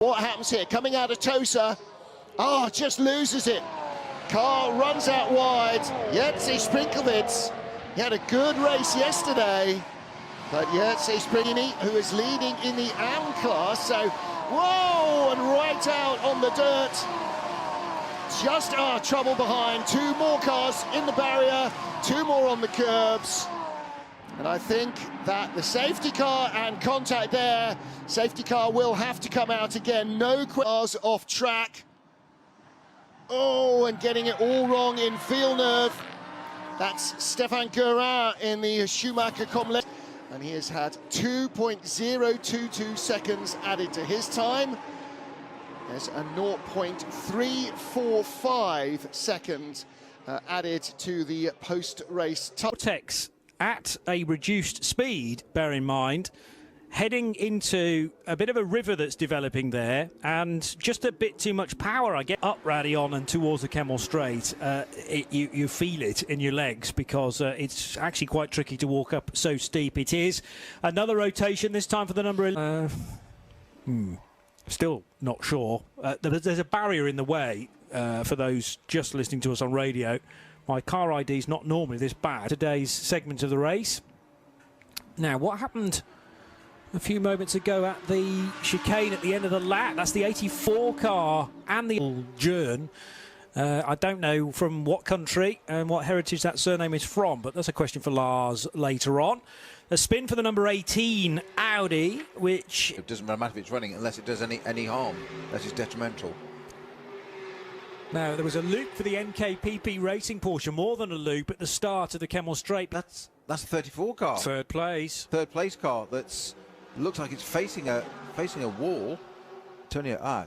What happens here? Coming out of Tosa. Oh, just loses it. Car runs out wide. Jerzy Sprinklewitz. He had a good race yesterday. But Jerzy Sprinklewitz, who is leading in the AM class. So, whoa, and right out on the dirt. Just trouble behind. Two more cars in the barrier. Two more on the curbs. And I think that the safety car and contact there, safety car will have to come out again. No cars off track. Oh, and getting it all wrong in Villeneuve. That's Stefan Guerin in the Schumacher Compilation. And he has had 2.022 seconds added to his time. There's a 0.345 seconds added to the post-race time. Vortex at a reduced speed, bear in mind, heading into a bit of a river that's developing there, and just a bit too much power, I get up rally on and towards the Kemmel Straight. You feel it in your legs because it's actually quite tricky to walk up so steep. It is another rotation, this time for the number. Still not sure. There's a barrier in the way for those just listening to us on radio. My car ID is not normally this bad. Today's segment of the race. Now, what happened a few moments ago at the chicane at the end of the lap? That's the 84 car and the Jern. I don't know from what country and what heritage that surname is from, but that's a question for Lars later on. A spin for the number 18 Audi, which... It doesn't matter if it's running unless it does any harm. That is detrimental. Now, there was a loop for the NKPP Racing Porsche, more than a loop at the start of the Kemmel Straight. That's a 34 car. Third place. Third place car. That's looks like it's facing a wall. Turning a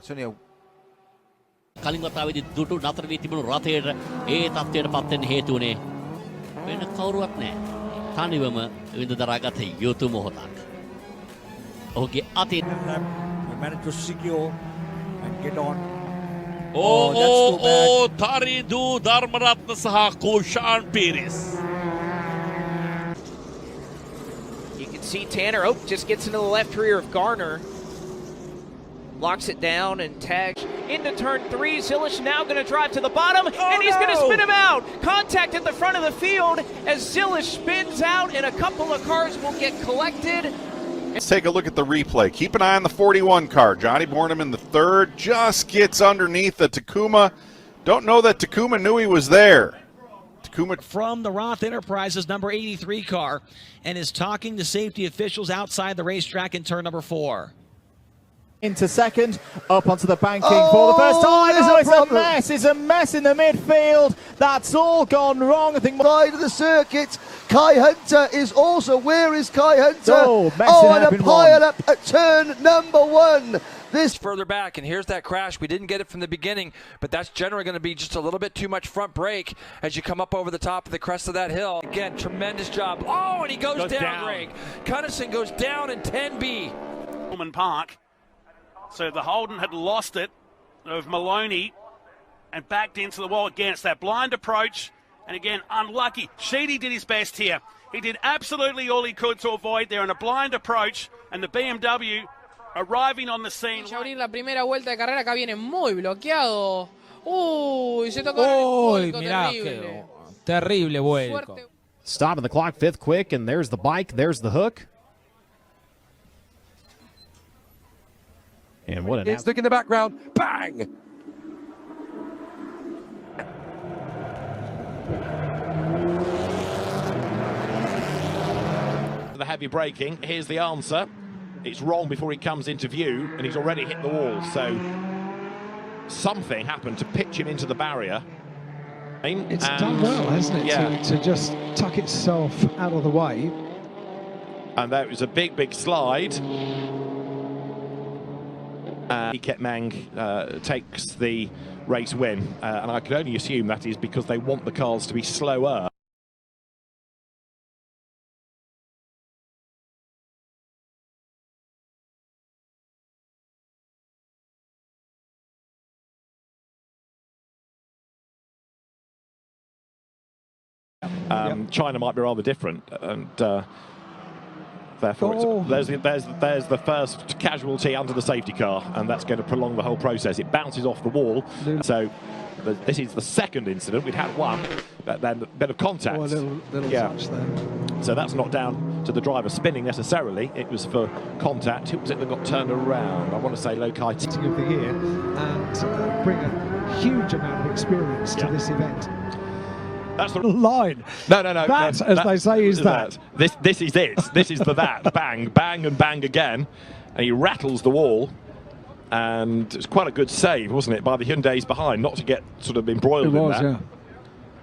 කලින් වතාවේදී දුටු නතර වී තිබුණු රථයට ඒ තත්ත්වයට පත් වෙන්න හේතු වුණේ වෙන කවුරුවත් නැහැ. තනිවම විඳ දරාගත යුතු මොහොතක්. ඔහුගේ අතින් managed to secure and get on. Taridu Dharmaratna saha Kushan Piris. You can see Tanner, just gets into the left rear of Garner. Locks it down and tags into turn 3. Zilish now going to drive to the bottom, and he's going to spin him out. Contact at the front of the field as Zilish spins out, and a couple of cars will get collected. Let's take a look at the replay. Keep an eye on the 41 car. Johnny Bornham in the third, just gets underneath the Takuma. Don't know that Takuma knew he was there. Takuma from the Roth Enterprises number 83 car and is talking to safety officials outside the racetrack in turn number 4. Into second, up onto the banking for the first time. It's a mess in the midfield. That's all gone wrong. I think side of the circuit. Kai Hunter is also. Where is Kai Hunter? And a pile up at turn number 1. This further back, and here's that crash. We didn't get it from the beginning, but that's generally going to be just a little bit too much front brake as you come up over the top of the crest of that hill. Again, tremendous job. Oh, and he goes down, Greg. Cunnison goes down in 10B. Norman Park. So the Holden had lost it of Maloney and backed into the wall again. It's that blind approach, and again, unlucky. Sheedy did his best here. He did absolutely all he could to avoid there in a blind approach, and the BMW arriving on the scene. Abrir la primera vuelta de carrera, acá viene muy bloqueado. Uy, se tocó el vuelco, terrible. Terrible vuelco. Stopping the clock, 5th quick, and there's the bike, there's the hook. And what an stick in the background. Bang! The heavy braking. Here's the answer. It's wrong before he comes into view, and he's already hit the wall. So something happened to pitch him into the barrier. It's done well, hasn't it? Yeah. To just tuck itself out of the way. And that was a big slide. Ketmang takes the race win, and I could only assume that is because they want the cars to be slower. China might be rather different, and Therefore, there's the first casualty under the safety car, and that's going to prolong the whole process. It bounces off the wall, so this is the second incident. We'd had one, but then a bit of contact. Oh, a little touch there. So that's not down to the driver spinning necessarily. It was for contact. Who was it that got turned around? I want to say Lokai. Of the year, and bring a huge amount of experience to this event. That's the line. No. That, as they say, is that. This is it. This is the that. Bang, bang, and bang again. And he rattles the wall. And it's quite a good save, wasn't it, by the Hyundais behind, not to get sort of embroiled in that. Yeah.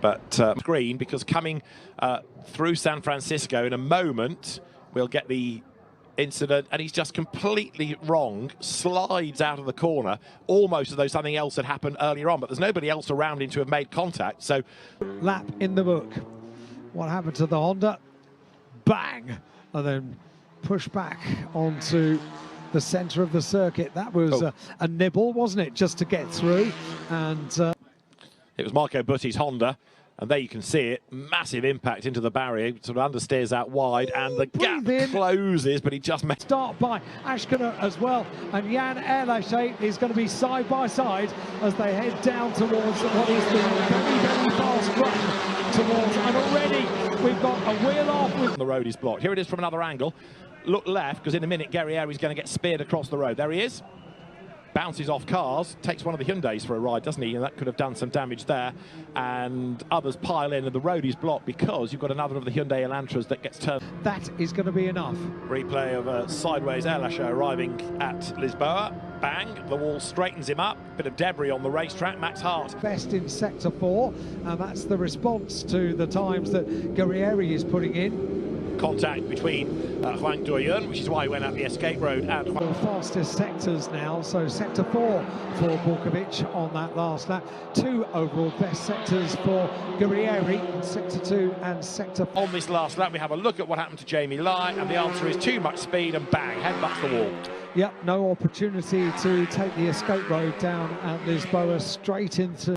But green, because coming through San Francisco in a moment, we'll get the incident, and he's just completely wrong, slides out of the corner, almost as though something else had happened earlier on, but there's nobody else around him to have made contact. So, lap in the book. What happened to the Honda? Bang! And then push back onto the centre of the circuit. That was a nibble, wasn't it, just to get through? And it was Marco Butti's Honda. And there you can see it, massive impact into the barrier, sort of understeers out wide, and the gap closes, but he just missed. Start by Ashkener as well, and Jan Erlache is going to be side by side as they head down towards what is the very, very fast run towards, and already we've got a wheel off. With the road is blocked. Here it is from another angle. Look left, because in a minute Guerrieri's going to get speared across the road. There he is. Bounces off cars, takes one of the Hyundais for a ride, doesn't he? And that could have done some damage there. And others pile in, and the road is blocked because you've got another of the Hyundai Elantras that gets turned. That is going to be enough. Replay of a sideways Erlache arriving at Lisboa. Bang, the wall straightens him up. Bit of debris on the racetrack. Max Hart. Best in Sector 4, and that's the response to the times that Guerrieri is putting in. Contact between Huang Doyun, which is why he went up the escape road, and the fastest sectors now, so Sector 4 for Borkovic on that last lap. 2 overall best sectors for Guerrieri in Sector 2 and Sector 4. On this last lap, we have a look at what happened to Jamie Lai, and the answer is too much speed, and bang, headbutts the wall. Yep, no opportunity to take the escape road down at Lisboa, straight into...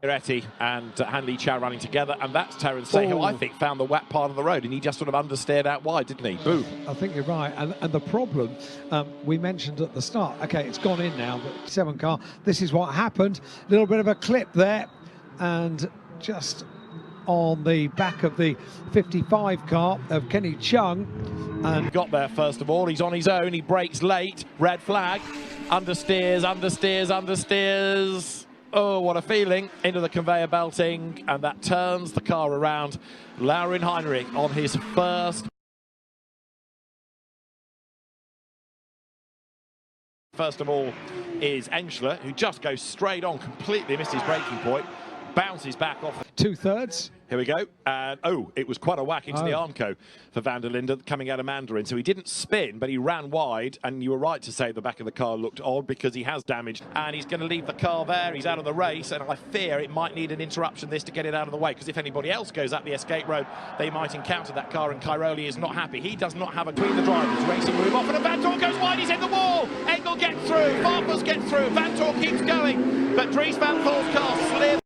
Moretti and Hanley Chow running together, and that's Terence Say, who I think found the wet part of the road, and he just sort of understeered out wide, didn't he? Boom. I think you're right, and the problem we mentioned at the start, okay, it's gone in now, but 7 car, this is what happened. A little bit of a clip there, and just on the back of the 55 car of Kenny Chung. And got there first of all, he's on his own, he brakes late, red flag, understeers. Oh, what a feeling, into the conveyor belting, and that turns the car around. Laurin Heinrich on his first of all is Engschler, who just goes straight on, completely missed his braking point, bounces back off. 2/3. Here we go, and oh, it was quite a whack into the Armco for Van der Linde coming out of Mandarin. So he didn't spin, but he ran wide, and you were right to say the back of the car looked odd because he has damage, and he's going to leave the car there. He's out of the race, and I fear it might need an interruption this to get it out of the way, because if anybody else goes up the escape road, they might encounter that car, and Cairoli is not happy. He does not have a between the drivers. Racing move off, and Van Tor goes wide. He's in the wall. Engel gets through. Farfus gets through. Van Tor keeps going, but Dries Van Voor's car slid.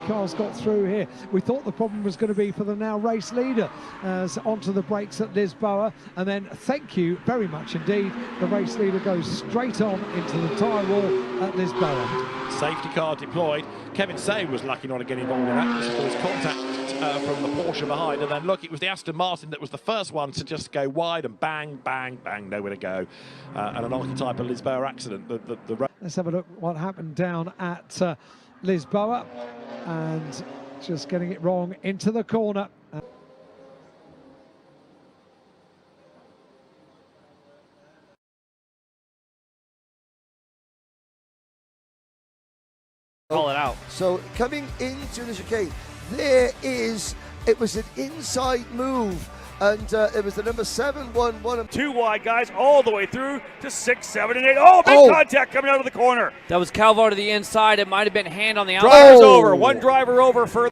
Cars got through here. We thought the problem was going to be for the now race leader as onto the brakes at Lisboa, and then thank you very much indeed, the race leader goes straight on into the tyre wall at Lisboa. Safety car deployed. Kevin Say was lucky not to get involved in that. There was contact from the Porsche behind, and then look, it was the Aston Martin that was the first one to just go wide, and bang, bang, bang, nowhere to go. And an archetype of Lisboa accident. Let's have a look what happened down at Lisboa, and just getting it wrong into the corner. Call it out. So coming into the chicane, there is It was an inside move, and it was the number 7-1-1. 2 wide guys all the way through to 6, 7, and 8. Oh, big contact coming out of the corner. That was Calvo to the inside. It might have been hand on the outside. Driver's over. One driver over further.